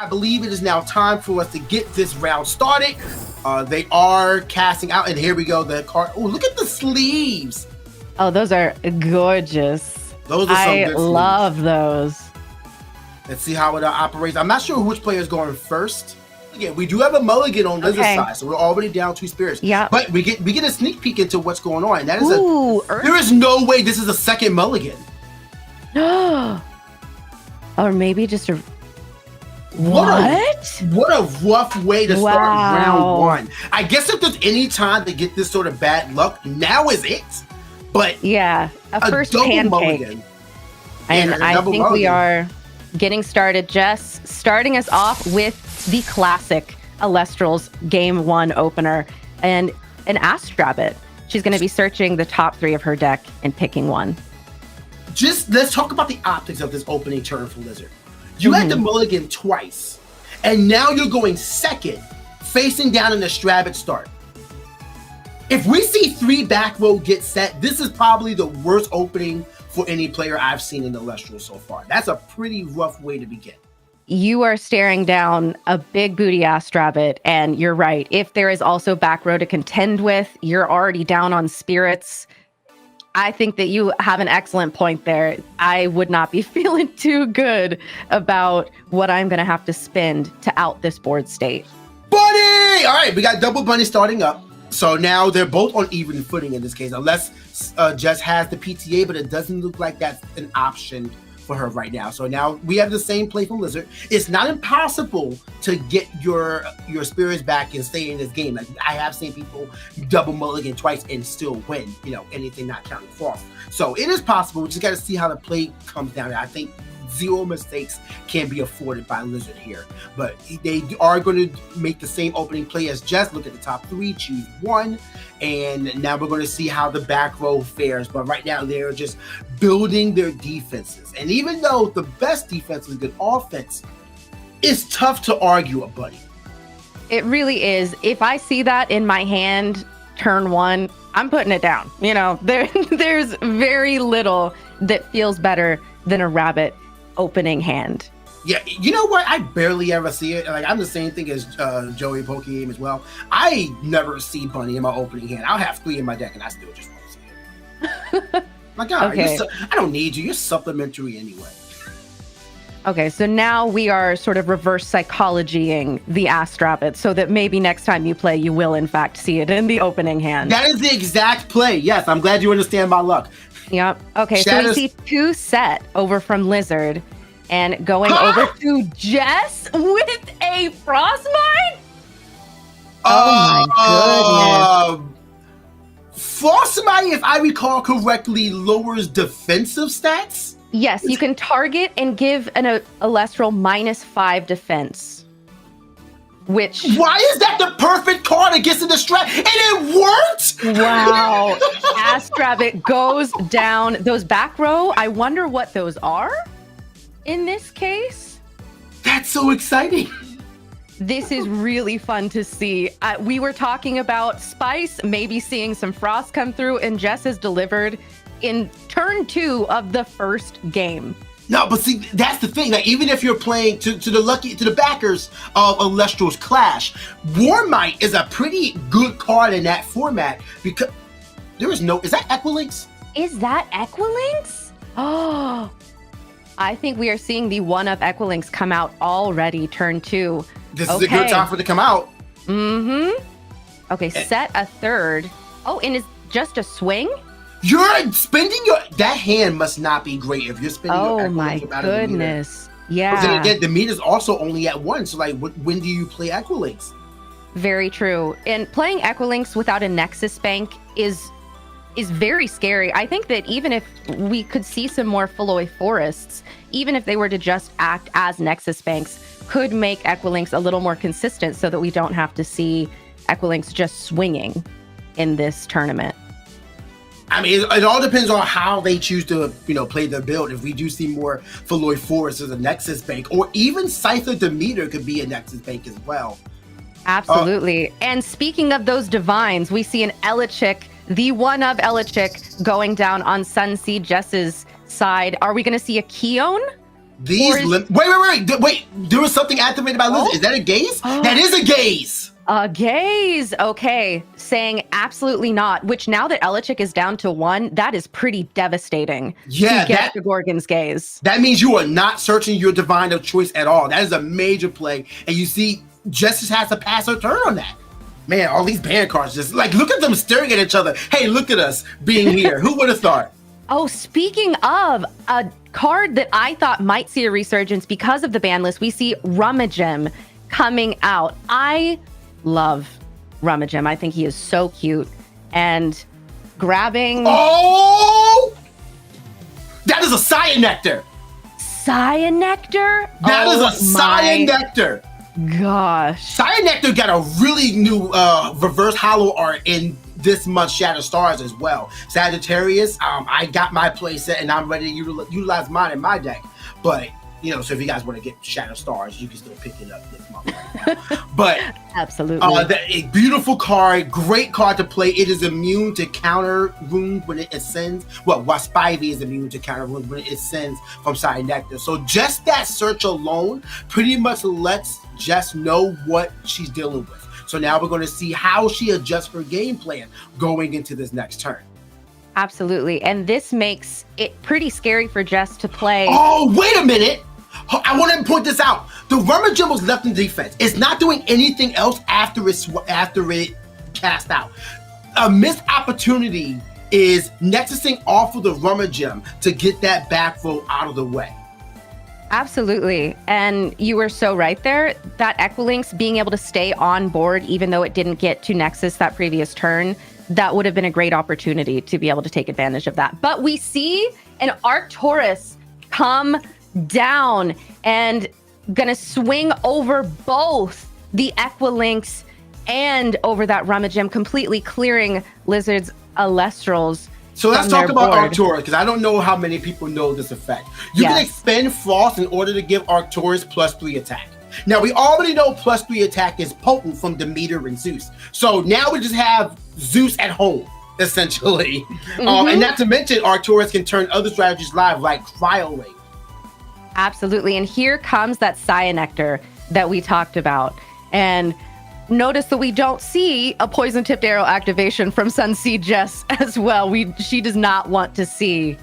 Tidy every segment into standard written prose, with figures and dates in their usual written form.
I believe it is now time for us to get this round started. They are casting out, and here we go. The card. Oh, look at the sleeves. Oh, those are gorgeous. Those are some good sleeves. Love those. Let's see how it operates. I'm not sure which player is going first. Again, we do have a mulligan on Lizard side, so we're already down 2 spirits. Yeah. But we get a sneak peek into what's going on. That is there is no way this is a second mulligan. Or maybe just a What a rough way to start round 1. I guess if there's any time to get this sort of bad luck, now is it. But yeah, a first double pancake. mulligan. And I think we are getting started. Jess, starting us off with the classic Elestrals Game 1 opener and an Astrabbit. She's going to be searching the top 3 of her deck and picking one. Just let's talk about the optics of this opening turn for Lizard. You had the mulligan twice, and now you're going second, facing down in the Astrabbit start. If we see 3 back row get set, this is probably the worst opening for any player I've seen in the Elestrals so far. That's a pretty rough way to begin. You are staring down a big booty Astrabbit, and you're right. If there is also back row to contend with, you're already down on spirits. I think that you have an excellent point there. I would not be feeling too good about what I'm going to have to spend to out this board state. Bunny! All right, we got double bunny starting up. So now they're both on even footing in this case, unless Jess has the PTA, but it doesn't look like that's an option for her right now. So now we have the same play from Lizard. It's not impossible to get your spirits back and stay in this game. Like, I have seen people double mulligan twice and still win, anything not counting Frost. So it is possible. We just got to see how the play comes down. I think 0 mistakes can be afforded by Lizard here, but they are going to make the same opening play as Jess. Look at the top 3, choose one, and now we're going to see how the back row fares. But right now they're just building their defenses, and even though the best defense is good offense, it's tough to argue a buddy. It really is. If I see that in my hand turn 1, I'm putting it down. There's very little that feels better than a rabbit opening hand. Yeah, you know what? I barely ever see it. Like, I'm the same thing as Joey Pokegame as well. I never see bunny in my opening hand. I'll have 3 in my deck and I still just won't see it. My God, okay. I don't need you. You're supplementary anyway. Okay, so now we are sort of reverse psychologying the Astrabbit so that maybe next time you play, you will in fact see it in the opening hand. That is the exact play. Yes, I'm glad you understand my luck. Yep. Okay, so we see 2 set over from Lizard and going over to Jess with a Frostbite? Oh my goodness. Frostbite, if I recall correctly, lowers defensive stats? Yes, you can target and give an Elestral -5 defense. Which... Why is that the perfect card against the strat? And it worked! Wow. Astrabbit goes down. Those back row, I wonder what those are in this case. That's so exciting. This is really fun to see. We were talking about Spice, maybe seeing some Frost come through, and Jess has delivered in turn 2 of the first game. No, but see, that's the thing. Like, even if you're playing to the backers of Elestrals Clash, Warmite is a pretty good card in that format because there is no. Is that Equilinx? Is that Equilinx? Oh, I think we are seeing the 1-up Equilinx come out already. Turn 2. This is a good time for it to come out. Mm-hmm. Okay, set a 3rd. Oh, and it's just a swing? You're spending that hand must not be great if you're spending your Equilinx. Oh my goodness. Yeah. But then again, the meter's also only at 1. So like, when do you play Equilinx? Very true. And playing Equilinx without a Nexus Bank is very scary. I think that even if we could see some more Foloi Forests, even if they were to just act as Nexus Banks, could make Equilinx a little more consistent so that we don't have to see Equilinx just swinging in this tournament. I mean, it all depends on how they choose to, play their build. If we do see more Foloi Forest as a Nexus Bank, or even Scyther Demeter could be a Nexus Bank as well. Absolutely. And speaking of those divines, we see an Elechick, the 1-of Elechick, going down on SunseedJess's side. Are we going to see a Keone Wait. There was something activated by Lizard. Is that a gaze? That is a gaze. A gaze. Okay. Saying absolutely not, which now that Elechick is down to 1, that is pretty devastating. Yeah, to get the Gorgon's gaze. That means you are not searching your divine of choice at all. That is a major play. And you see, Justice has to pass her turn on that. Man, all these band cards just like, look at them staring at each other. Hey, look at us being here. Who would have thought? Oh, speaking of a card that I thought might see a resurgence because of the ban list, we see Rummagem coming out. I love Rummagem. I think he is so cute. And grabbing... Oh! That is a Cyanectar! Cyanectar? That is a Cyanectar! Gosh. Cyanectar got a really new reverse hollow art in this month's Shattered Stars as well. Sagittarius, I got my play set and I'm ready to utilize mine in my deck. But, you know, so if you guys want to get Shattered Stars, you can still pick it up this month right now. But absolutely. A beautiful card, great card to play. It is immune to counter wounds when it ascends. Well, Waspivy is immune to counter wounds when it ascends from Cyanectar. So just that search alone pretty much lets Jess know what she's dealing with. So now we're going to see how she adjusts her game plan going into this next turn. Absolutely. And this makes it pretty scary for Jess to play. Oh, wait a minute. I want to point this out. The Rummagem was left in defense. It's not doing anything else after it cast out. A missed opportunity is nexusing off of the Rummagem to get that back row out of the way. Absolutely. And you were so right there. That Equilinx being able to stay on board, even though it didn't get to Nexus that previous turn, that would have been a great opportunity to be able to take advantage of that. But we see an Arcturus come down and gonna swing over both the Equilinx and over that Rummagem, completely clearing Lizard's Elestrals. So let's talk about Arcturus, because I don't know how many people know this effect. You can expend Frost in order to give Arcturus +3 attack. Now, we already know +3 attack is potent from Demeter and Zeus. So now we just have Zeus at home, essentially. And not to mention, Arcturus can turn other strategies live, like Cryolink. Absolutely. And here comes that Cyanectar that we talked about. And notice that we don't see a Poison Tipped Arrow activation from SunseedJess as well. She does not want to see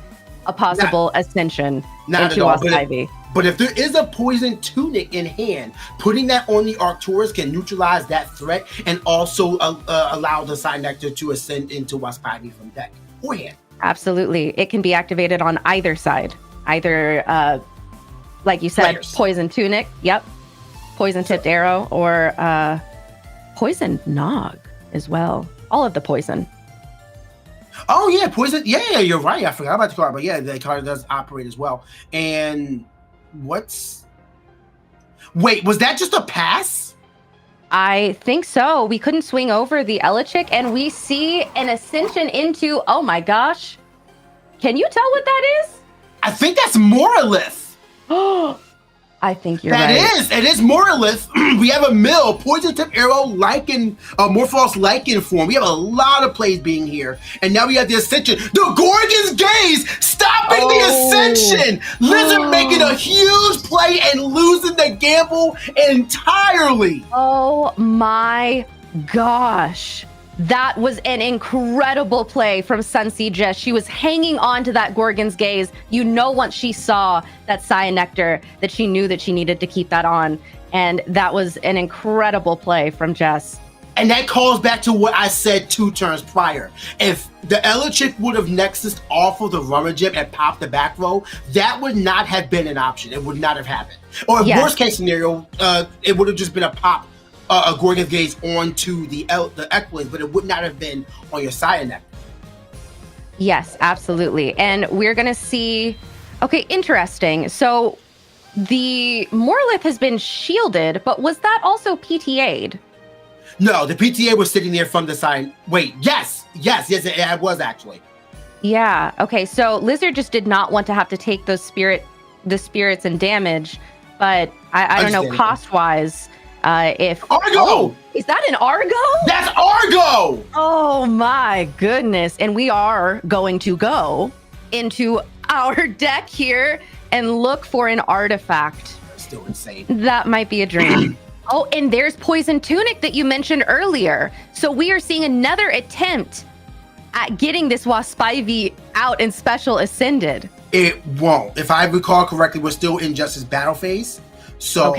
a possible ascension into Waspivy. But if there is a Poison Tunic in hand, putting that on the Arcturus can neutralize that threat and also allow the Cyanectar to ascend into Waspivy from deck or hand. Absolutely. It can be activated on either side. Either, like you said, Poison Tunic, Poison Tipped Arrow, or Poison Nog as well. All of the poison. Oh yeah, poison. Yeah, you're right. I forgot about the card, but yeah, the card does operate as well. And wait, was that just a pass? I think so. We couldn't swing over the Elechick, and we see an ascension into, oh my gosh. Can you tell what that is? I think that's Moralith. I think you're right. It is Moralith. We have a mill, Poison Tip Arrow, Lichen, Morphos Lichen form. We have a lot of plays being here. And now we have the Ascension. The Gorgon's Gaze stopping the Ascension. Lizard making a huge play and losing the gamble entirely. Oh my gosh. That was an incredible play from SunseedJess. She was hanging on to that Gorgon's Gaze. You know, once she saw that Cyanectar, that she knew that she needed to keep that on. And that was an incredible play from Jess. And that calls back to what I said 2 turns prior. If the Elechick would have Nexus off of the Rummagem and popped the back row, that would not have been an option. It would not have happened. Or worst case scenario, it would have just been a pop. A Gorgon's Gaze onto the Equilinx, but it would not have been on your Cyanectar. Yes, absolutely. And we're going to see... Okay, interesting. So the Morlith has been shielded, but was that also PTA'd? No, the PTA was sitting there from the side. Wait, yes, it was actually. Yeah, okay. So Lizard just did not want to have to take the spirits and damage, but I don't know, cost-wise... if Argo! Is that an Argo? That's Argo! Oh my goodness. And we are going to go into our deck here and look for an artifact. Still insane. That might be a dream. Oh, and there's Poison Tunic that you mentioned earlier. So we are seeing another attempt at getting this Waspivy out and special ascended. It won't. If I recall correctly, we're still in Justice battle phase. So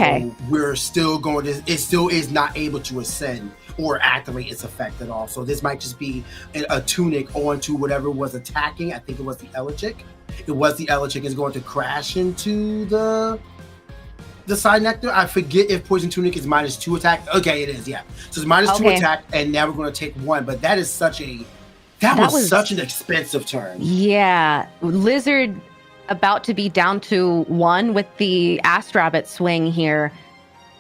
we're still going to, it still is not able to ascend or activate its effect at all. So this might just be a tunic onto whatever was attacking. I think it was the Elegic. It was the Elegic is going to crash into the side nectar. I forget if Poison Tunic is -2 attack. Okay, it is, yeah. So it's -2 attack, and now we're going to take 1. But that is such a, that was such an expensive turn. Yeah. Lizard about to be down to 1 with the Astrabbit swing here.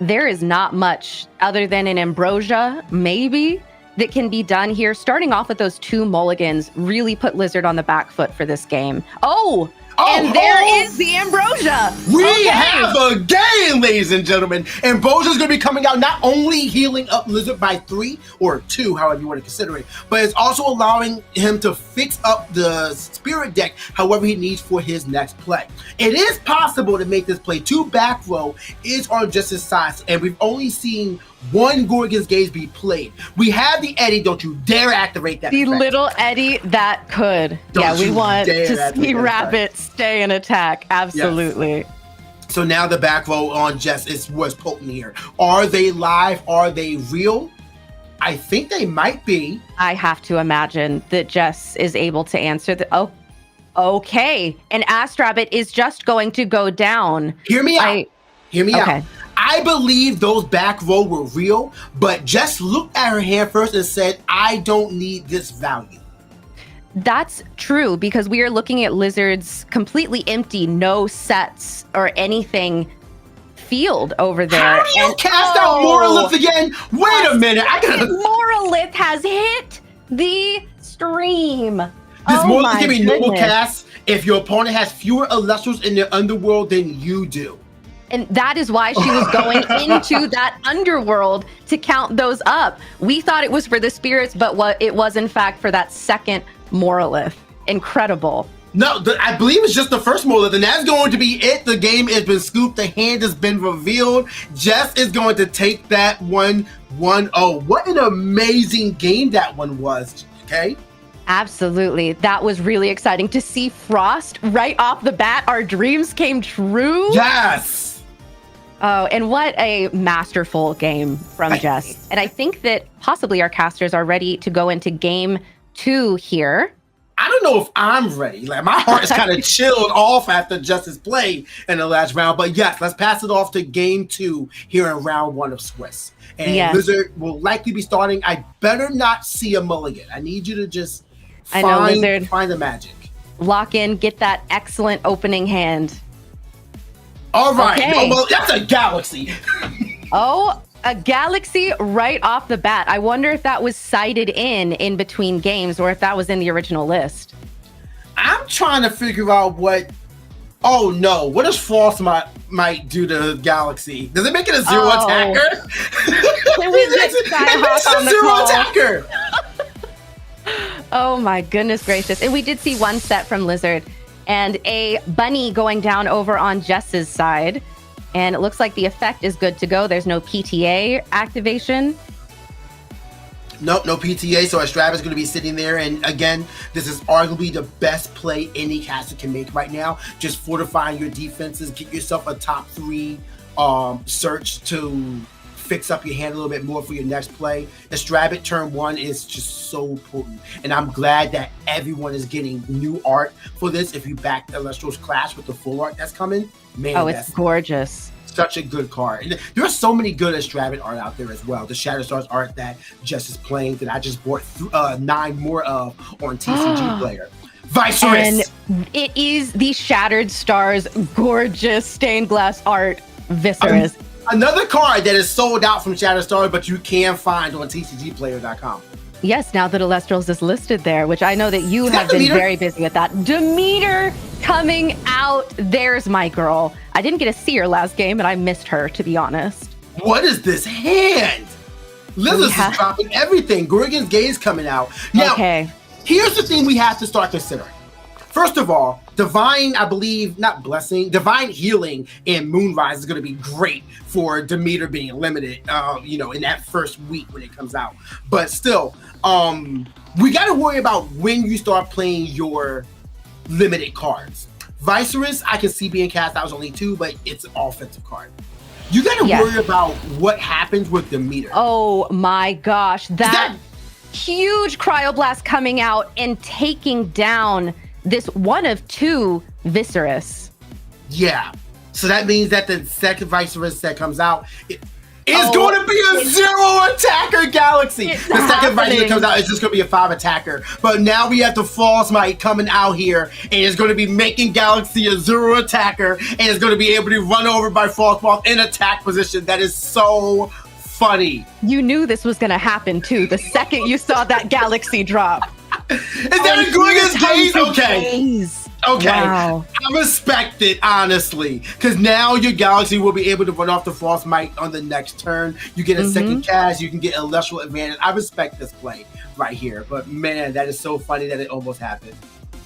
There is not much other than an Ambrosia, maybe, that can be done here. Starting off with those 2 mulligans really put Lizard on the back foot for this game. And there is the Ambrosia. We have a game, ladies and gentlemen. Ambrosia's going to be coming out, not only healing up Lizard by 3 or 2, however you want to consider it, but it's also allowing him to fix up the spirit deck however he needs for his next play. It is possible to make this play. 2 back row is on Justice's side, and we've only seen 1 Gorgon's Gaze be played. We have the Eddie. Don't you dare activate that. The little Eddie that could. We want to see Rabbit stay in attack. Absolutely. Yes. So now the back row on Jess was potent here. Are they live? Are they real? I think they might be. I have to imagine that Jess is able to answer the. Oh, okay. And Astrabbit is just going to go down. Hear me out. Hear me out. I believe those back row were real, but Jess looked at her hand first and said, I don't need this value. That's true, because we are looking at Lizard's completely empty, no sets or anything field over there. How do you cast out Moralith again? Wait a minute. Moralith has hit the stream. This Moralith can be noble cast if your opponent has fewer Elestrals in their underworld than you do. And that is why she was going into that underworld to count those up. We thought it was for the spirits, but it was in fact for that second Moralith. Incredible. No, I believe it's just the first Moralith, and that's going to be it. The game has been scooped. The hand has been revealed. Jess is going to take that 1-0. What an amazing game that one was, okay? Absolutely. That was really exciting to see Frost right off the bat. Our dreams came true. Yes. Oh, and what a masterful game from Jess. And I think that possibly our casters are ready to go into game 2 here. I don't know if I'm ready. Like, my heart is kind of chilled off after Jess's play in the last round. But yes, let's pass it off to game 2 here in round 1 of Swiss. And Lizard will likely be starting. I better not see a mulligan. I need you to just find the magic. Lock in, get that excellent opening hand. All right. Okay. Well, that's a galaxy. A galaxy right off the bat. I wonder if that was cited in between games or if that was in the original list. I'm trying to figure out what. Oh no! What does Frost might do to Galaxy? Does it make it a 0 attacker? Can we get Skyhawk on the 0 attacker? Oh my goodness gracious! And we did see one set from Lizard. And a bunny going down over on Jess's side. And it looks like the effect is good to go. There's no PTA activation. Nope, no PTA. So Astrabbit is going to be sitting there. And again, this is arguably the best play any caster can make right now. Just fortifying your defenses. Get yourself a top 3 search to fix up your hand a little bit more for your next play. Astrabbit turn 1 is just so potent. And I'm glad that everyone is getting new art for this. If you back Elestrals Clash with the full art that's coming, man, it's gorgeous. Such a good card. And there are so many good Astrabbit art out there as well. The Shatterstars art that Jess is playing that I just bought 9 more of on TCG Player. Viserys! And it is the Shattered Stars gorgeous stained glass art, Viserys. Another card that is sold out from Shatterstars, but you can find on TCGplayer.com. Yes, now that Elestrals is listed there, which I know that you have been very busy with that. Demeter coming out. There's my girl. I didn't get to see her last game, and I missed her, to be honest. What is this hand? Lizard is dropping everything. Gorgon's Gaze coming out. Now, here's the thing we have to start considering. First of all, Divine, I believe, not Blessing, Divine Healing and Moonrise is going to be great for Demeter being limited, in that first week when it comes out. But still, we got to worry about when you start playing your limited cards. Viserys, I can see being cast out as only 2, but it's an offensive card. You got to worry about what happens with Demeter. Oh my gosh, that huge Cryoblast coming out and taking down this one of 2 Viserys. Yeah. So that means that the second Viserys that comes out is going to be a 0 attacker galaxy. The second Viserys that comes out is just going to be a 5 attacker. But now we have the Frostmite coming out here and it's going to be making Galaxy a 0 attacker and it's going to be able to run over by Frostmoth in attack position. That is so funny. You knew this was going to happen too the second you saw that Galaxy drop. Is that as good as Gaze? Okay. Okay. Wow. I respect it, honestly. Because now your Galaxy will be able to run off the Frostmite on the next turn. You get a second cast. You can get Celestial advantage. I respect this play right here. But man, that is so funny that it almost happened.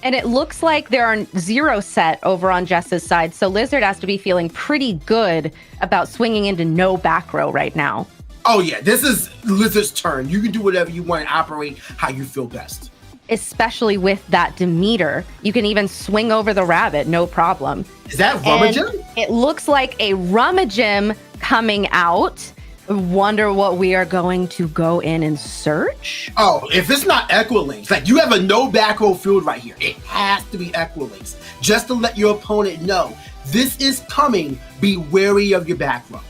And it looks like there are 0 set over on Jess's side. So Lizard has to be feeling pretty good about swinging into no back row right now. Oh, yeah. This is Lizard's turn. You can do whatever you want and operate how you feel best. Especially with that Demeter. You can even swing over the rabbit, no problem. Is that Rummagem? It looks like a Rummagem coming out. Wonder what we are going to go in and search. Oh, if it's not Equilinx, like you have a no back row field right here. It has to be Equilinx. Just to let your opponent know, this is coming. Be wary of your back row.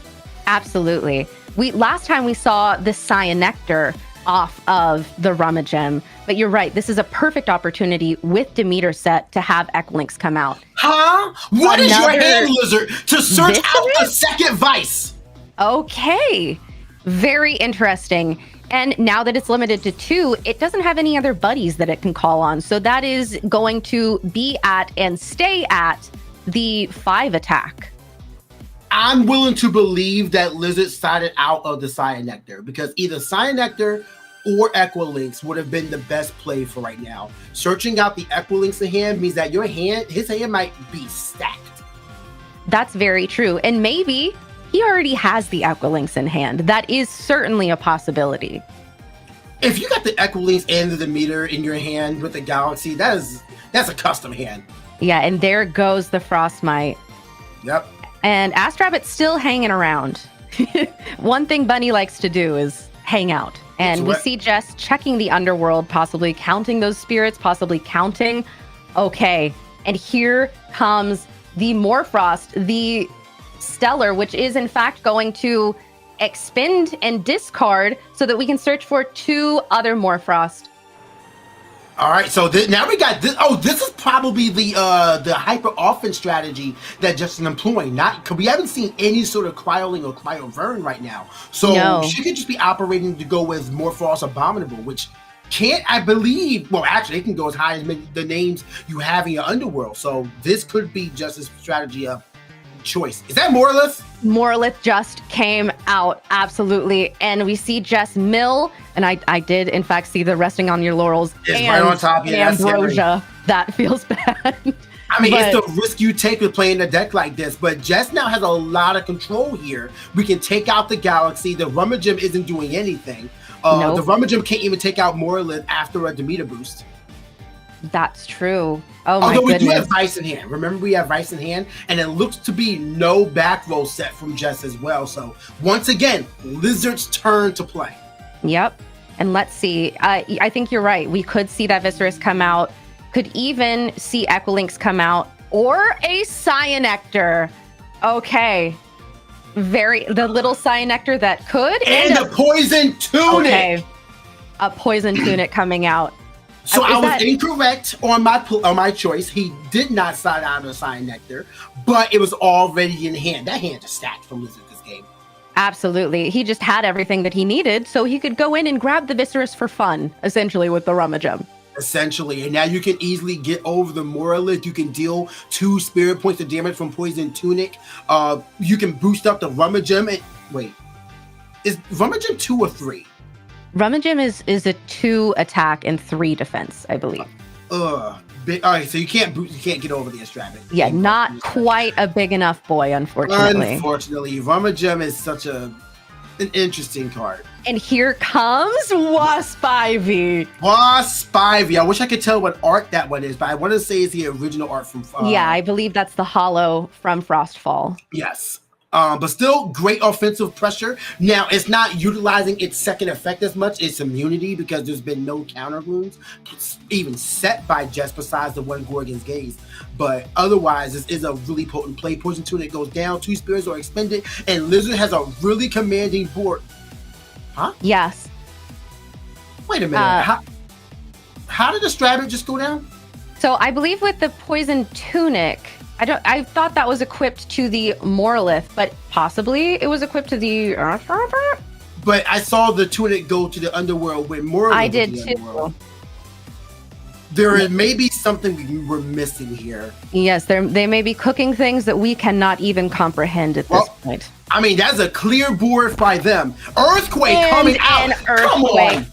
Absolutely. Last time we saw the Cyanectar off of the Rummagem, but you're right. This is a perfect opportunity with Demeter set to have Equilinx come out. Huh? What is your hand, Lizard, to search out the second Vice? Okay. Very interesting. And now that it's limited to 2, it doesn't have any other buddies that it can call on. So that is going to be at and stay at the 5 attack. I'm willing to believe that Lizard sided out of the Cyanectar because either Cyanectar or Equilinx would have been the best play for right now. Searching out the Equilinx in hand means that his hand might be stacked. That's very true. And maybe he already has the Equilinx in hand. That is certainly a possibility. If you got the Equilinx and the Demeter in your hand with the Galaxy, that's a custom hand. Yeah, and there goes the Frostmite. Yep. And Astrabbit's still hanging around. One thing Bunny likes to do is hang out. And we see Jess checking the underworld, possibly counting those spirits, possibly counting. Okay, and here comes the Morfrost, the Stellar, which is in fact going to expend and discard so that we can search for 2 other Morfrost. All right, so now we got this. Oh, this is probably the hyper offense strategy that Justin employing. Because we haven't seen any sort of Cryoling or Cryovern right now. So she could just be operating to go with Morfrost Abominable, which can't, I believe, well, actually, it can go as high as the names you have in your underworld. So this could be Justin's strategy of choice. Is that Morlith? Morlith just came out, absolutely. And we see Jess mill, and I did, in fact, see the resting on your laurels. It's right on top of you. Ambrosia. That feels bad. I mean, it's the risk you take with playing a deck like this, but Jess now has a lot of control here. We can take out the Galaxy. The Rummagem isn't doing anything. The Rummagem can't even take out Morlith after a Demeter boost. That's true. Oh my Although goodness. we do have Vice in hand. Remember, we have Vice in hand, and it looks to be no back row set from Jess as well. So once again, Lizard's turn to play. Yep. And let's see. I think you're right. We could see that Viserys come out. Could even see Equilinx come out, or a Cyanectar. Okay. The little Cyanectar that could. And a Poison Tunic. Okay. A Poison Tunic coming out. So I was incorrect on my choice. He did not side out of the Cyanectar, but it was already in hand. That hand is stacked from Lizard this game. Absolutely. He just had everything that he needed, so he could go in and grab the Viserys for fun, essentially, with the Rummagem. Essentially, and now you can easily get over the Morlith. You can deal 2 spirit points of damage from Poison Tunic. You can boost up the Rummagem. Wait, is Rummagem 2 or 3? Rummagem is a 2 attack and 3 defense, I believe. All right, so you can't get over the Astrabic. Yeah, not quite a big enough boy, unfortunately. Unfortunately, Rummagem is such an interesting card. And here comes Wasp Ivy. Wasp Ivy. I wish I could tell what art that one is, but I want to say it's the original art from. Yeah, I believe that's the holo from Frostfall. Yes. But still great offensive pressure. Now, it's not utilizing its second effect as much. It's immunity because there's been no counter wounds even set by Jess besides the one Gorgon's Gaze. But otherwise, this is a really potent play. Poison Tunic goes down, 2 spirits are expended, and Lizard has a really commanding board. Huh? Yes. Wait a minute. How did the Strabic just go down? So I believe with the Poison Tunic, I thought that was equipped to the Morlith, but possibly it was equipped to the. But I saw the Tunic go to the Underworld with Morlith. I did too. Underworld. There may be something we're missing here. Yes, they may be cooking things that we cannot even comprehend at this point. I mean, that's a clear board by them. Earthquake coming out. Come on.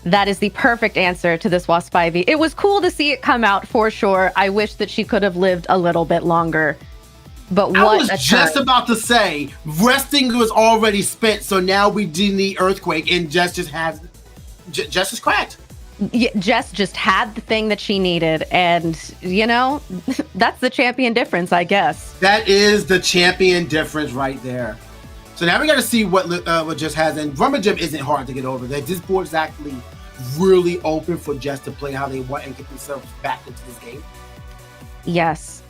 That is the perfect answer to this Wasp Ivy. It was cool to see it come out for sure. I wish that she could have lived a little bit longer. But what I was just about to say, resting was already spent, so now we do need Earthquake, and Jess is cracked. Yeah, Jess just had the thing that she needed, and that's the champion difference, I guess. That is the champion difference right there. So now we got to see what Jess has, and Rummagem isn't hard to get over. This board is actually really open for Jess to play how they want and get themselves back into this game. Yes.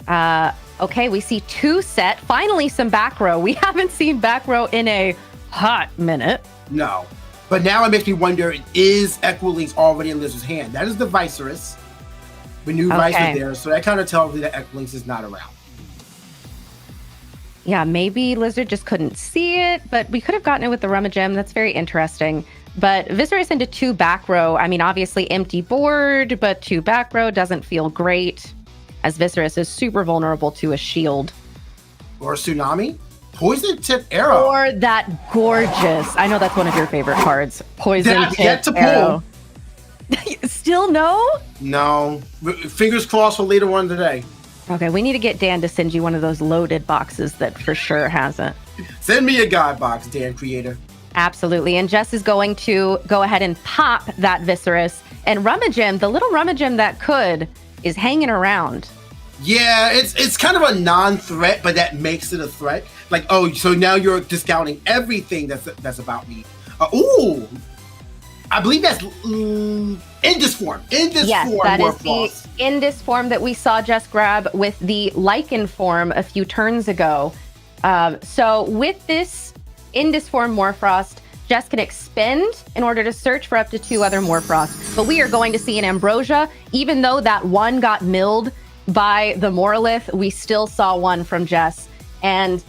Okay, we see 2 set. Finally, some back row. We haven't seen back row in a hot minute. No. But now it makes me wonder, is Equilings already in Lizard's hand? That is the Viserys. The new Viserys there, so that kind of tells me that Equilings is not around. Yeah, maybe Lizard just couldn't see it, but we could have gotten it with the Rummagem. That's very interesting. But Viserys into 2 back row. I mean, obviously empty board, but 2 back row doesn't feel great, as Viserys is super vulnerable to a shield. Or Tsunami? Poison Tip Arrow. Or that gorgeous, I know that's one of your favorite cards, Poison Tip yet to Arrow. Still no? No. Fingers crossed for later on today. Okay, we need to get Dan to send you one of those loaded boxes that for sure hasn't. Send me a guide box, Dan Creator. Absolutely. And Jess is going to go ahead and pop that Viserys. And Rummagem, the little Rummagem that could, is hanging around. Yeah, it's kind of a non-threat, but that makes it a threat. Like, oh, so now you're discounting everything that's about me. Ooh! I believe that's Indus form. Yes, that is the Indus form that we saw Jess grab with the Lichen form a few turns ago. So with this Indus form Morfrost, Jess can expend in order to search for up to 2 other Morfrost. But we are going to see an Ambrosia. Even though that one got milled by the Morlith, we still saw one from Jess. And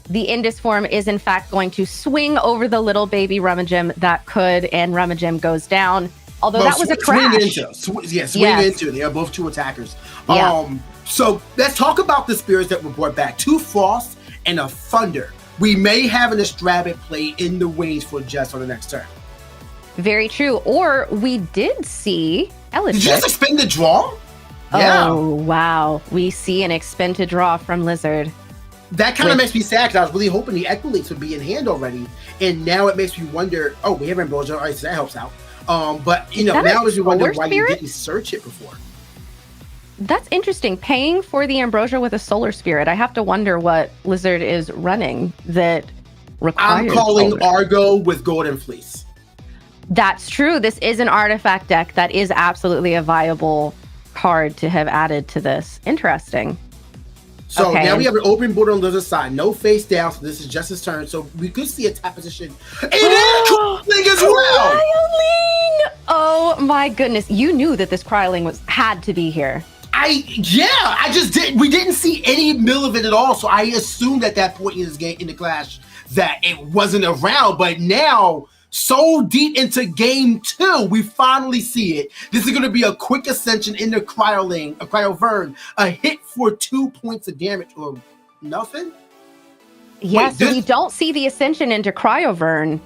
the Indus form is in fact going to swing over the little baby Rummagem that could, and Rummagem goes down. Although that was a crash. Swing into. They are both 2 attackers. Yeah. So let's talk about the spirits that were brought back. 2 Frost and a Thunder. We may have an Astrabic play in the wings for Jess on the next turn. Very true. Or we did see Elestrals. Did you just expend the draw? Yeah. Oh, wow. We see an expend to draw from Lizard. That kind of makes me sad because I was really hoping the Equilings would be in hand already. And now it makes me wonder, we have Ambrosia. All right, so that helps out. But, now it makes me wonder why you didn't search it before. That's interesting. Paying for the Ambrosia with a Solar Spirit. I have to wonder what Lizard is running that requires I'm calling Solar. Argo with Golden Fleece. That's true. This is an artifact deck. That is absolutely a viable card to have added to this. Interesting. So now we have an open board on Lizard's side. No face down, so this is just his turn. So we could see a tap position. And Cryoling as well! Cryoling! Oh my goodness. You knew that this Cryoling had to be here. We didn't see any mill of it at all, so I assumed at that point in this game, in the clash, that it wasn't around. But now, so deep into game 2, we finally see it. This is going to be a quick ascension into Cryoling, a Cryovern, a hit for 2 points of damage, or nothing? Yes, we don't see the ascension into Cryovern.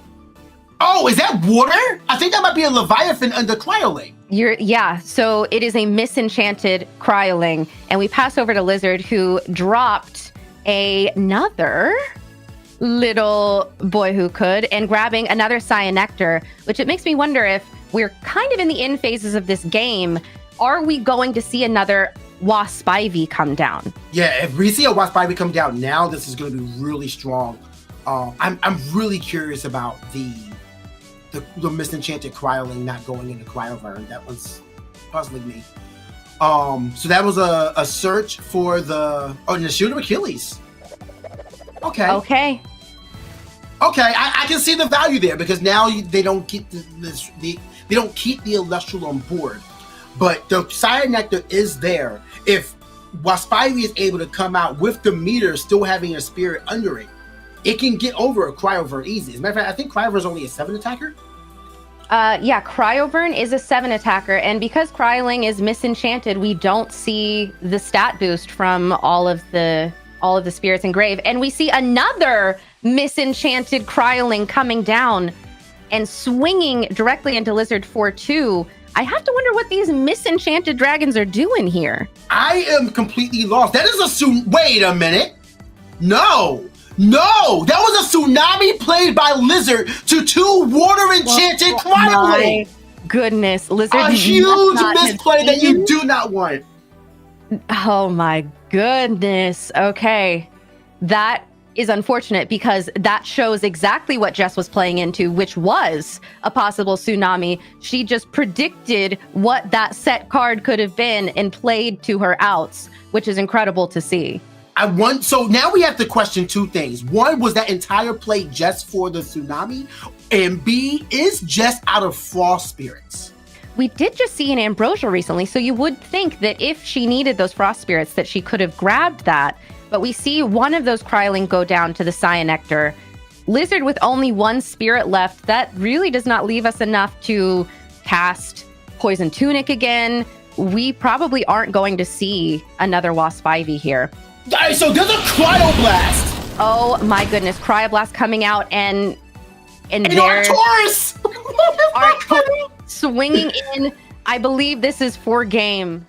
Oh, is that water? I think that might be a Leviathan under Cryoling. Yeah, so it is a misenchanted Cryoling. And we pass over to Lizard, who dropped another little boy who could, and grabbing another Cyanectar, which it makes me wonder if we're kind of in the end phases of this game. Are we going to see another Wasp Ivy come down? Yeah, if we see a Wasp Ivy come down now, this is going to be really strong. I'm really curious about the misenchanted Cryoling not going into Cryovern. That was puzzling me. So that was a search for the Shield of Achilles. Okay. I can see the value there, because now they don't keep they don't keep the Elestral on board, but the Cyanectar is there. If Wasp Ivy is able to come out with the meter still having a spirit under it, it can get over a Cryovern easy. As a matter of fact, I think Cryovern is only a 7 attacker. Yeah, Cryovern is a 7 attacker, and because Cryoling is misenchanted, we don't see the stat boost from all of the spirits in grave, and we see another misenchanted Cryoling coming down and swinging directly into Lizard 4-2. I have to wonder what these misenchanted dragons are doing here. I am completely lost. That is wait a minute. No, that was a tsunami played by Lizard to 2 water enchanted Cryoling. My goodness, Lizard. A huge misplay that you do not want. Oh my goodness. Okay. That is unfortunate, because that shows exactly what Jess was playing into, which was a possible tsunami. She just predicted what that set card could have been and played to her outs, which is incredible to see. So now we have to question 2 things. One, was that entire play just for the tsunami? And B, is Jess out of Frost Spirits? We did just see an Ambrosia recently, so you would think that if she needed those Frost Spirits, that she could have grabbed that. But we see one of those Cryoling go down to the Cyanectar. Lizard with only 1 spirit left, that really does not leave us enough to cast Poison Tunic again. We probably aren't going to see another Wasp Ivy here. So there's a Cryoblast! Oh my goodness, Cryoblast coming out, and there's Arcturus! Arcturus swinging in. I believe this is for game.